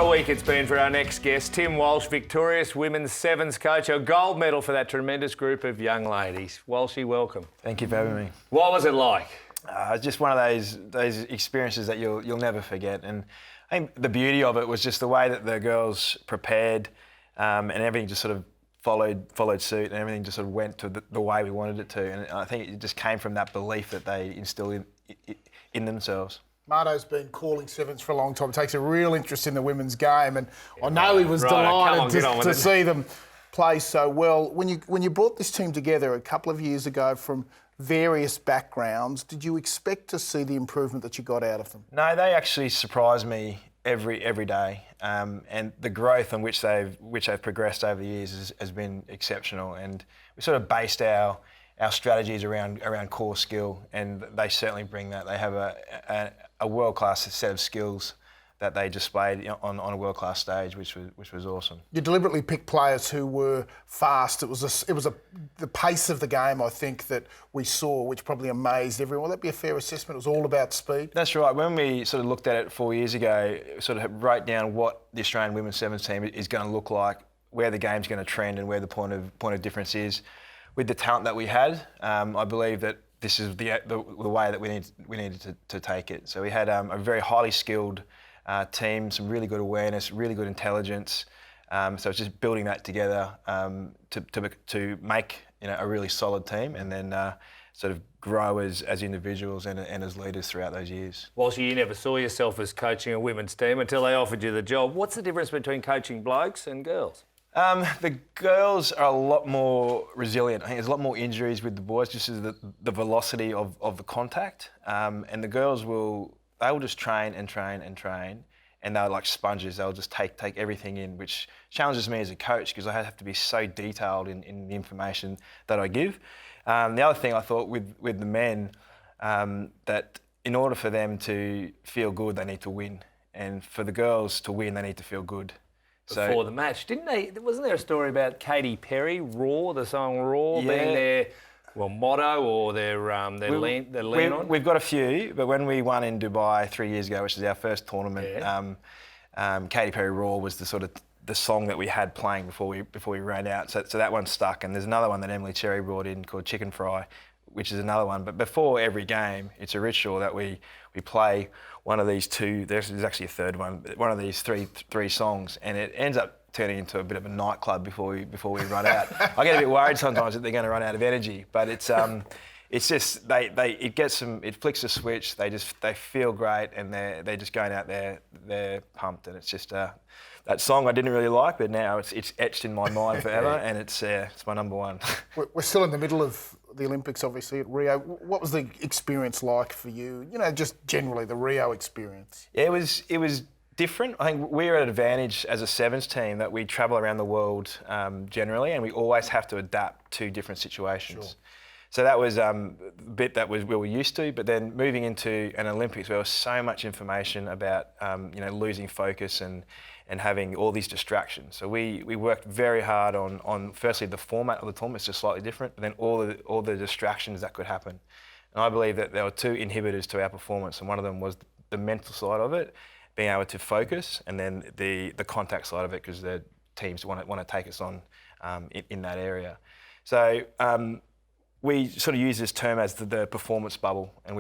a week it's been for our next guest, Tim Walsh, victorious women's sevens coach, a gold medal for that tremendous group of young ladies. Walshy, welcome. Thank you for having me. What was it like? Just one of those experiences that you'll never forget. And I think the beauty of it was just the way that the girls prepared, and everything just sort of followed suit, and everything just sort of went to the way we wanted it to. And I think it just came from that belief that they instilled in themselves. Marto's been calling sevens for a long time. Takes a real interest in the women's game, and I know he was delighted to see them play so well. When you brought this team together a couple of years ago from various backgrounds, did you expect to see the improvement that you got out of them? No, they actually surprise me every day, and the growth on which they've progressed over the years has been exceptional. And we sort of based our strategies around core skill, and they certainly bring that. They have a world-class set of skills that they displayed on a world-class stage, which was awesome. You deliberately picked players who were fast. It was the pace of the game, I think, that we saw, which probably amazed everyone. Would that be a fair assessment? It was all about speed? That's right. When we sort of looked at it 4 years ago, sort of wrote down what the Australian women's sevens team is going to look like, where the game's going to trend, and where the point of difference is. With the talent that we had, I believe that this is the way that we needed to take it. So we had a very highly skilled team, some really good awareness, really good intelligence. So it's just building that together to make a really solid team, and then sort of grow as individuals and as leaders throughout those years. Walsh, you never saw yourself as coaching a women's team until they offered you the job. What's the difference between coaching blokes and girls? The girls are a lot more resilient. I think there's a lot more injuries with the boys, just as the velocity of the contact. And the girls will just train, and they're like sponges. They'll just take everything in, which challenges me as a coach because I have to be so detailed in the information that I give. The other thing I thought with the men, that in order for them to feel good, they need to win. And for the girls to win, they need to feel good. Before the match, wasn't there a story about Katy Perry, Raw, the song Raw, being their motto or their lean on? We've got a few, but when we won in Dubai 3 years ago, which is our first tournament, Katy Perry Raw was the song that we had playing before we ran out. So that one stuck, and there's another one that Emily Cherry brought in called Chicken Fry, which is another one. But before every game, it's a ritual that we play one of these two. There's actually a third one. One of these three songs, and it ends up turning into a bit of a nightclub before we run out. I get a bit worried sometimes that they're going to run out of energy, but it's just it flicks a switch. They feel great, and they're just going out there. They're pumped, and it's just that song I didn't really like, but now it's etched in my mind forever, and it's my number one. We're still in the middle of the Olympics, obviously, at Rio. What was the experience like for you? Just generally the Rio experience. Yeah, it was different. I think we're at an advantage as a sevens team that we travel around the world generally, and we always have to adapt to different situations. Sure. So that was a bit that we were used to, but then moving into an Olympics where there was so much information about losing focus and having all these distractions. So we worked very hard on firstly the format of the tournament is just slightly different, but then all the distractions that could happen. And I believe that there were two inhibitors to our performance, and one of them was the mental side of it, being able to focus, and then the contact side of it, because the teams want to take us on in that area. So we sort of use this term as the performance bubble, and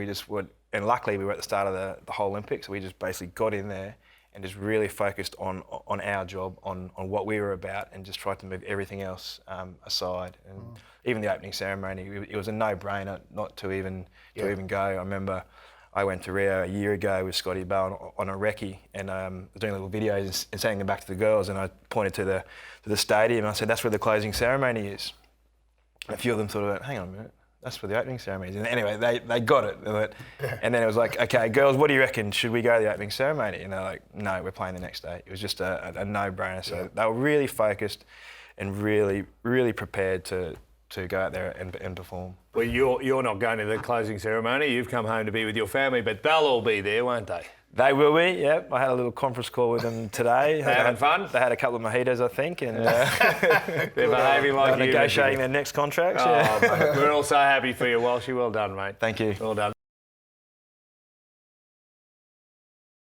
and luckily we were at the start of the whole Olympics, so we just basically got in there and just really focused on our job, on what we were about, and just tried to move everything else aside. And even the opening ceremony, it was a no-brainer not to even go. I remember I went to Rio a year ago with Scotty Bell on a recce, and doing little videos and sending them back to the girls, and I pointed to the stadium and I said, "That's where the closing ceremony is." And a few of them sort of went, "Hang on a minute, that's for the opening ceremony." And anyway, they got it. And then it was like, "Okay, girls, what do you reckon? Should we go to the opening ceremony?" And they're like, "No, we're playing the next day." It was just a no-brainer. So they were really focused and really, really prepared to go out there and perform. Well, you're not going to the closing ceremony. You've come home to be with your family, but they'll all be there, won't they? They will be, yeah. I had a little conference call with them today. Having fun? They had a couple of mojitos, I think, and they're behaving like you. Negotiating their next contracts. Oh, mate, we're all so happy for you, Walshy. Well done, mate. Thank you. Well done.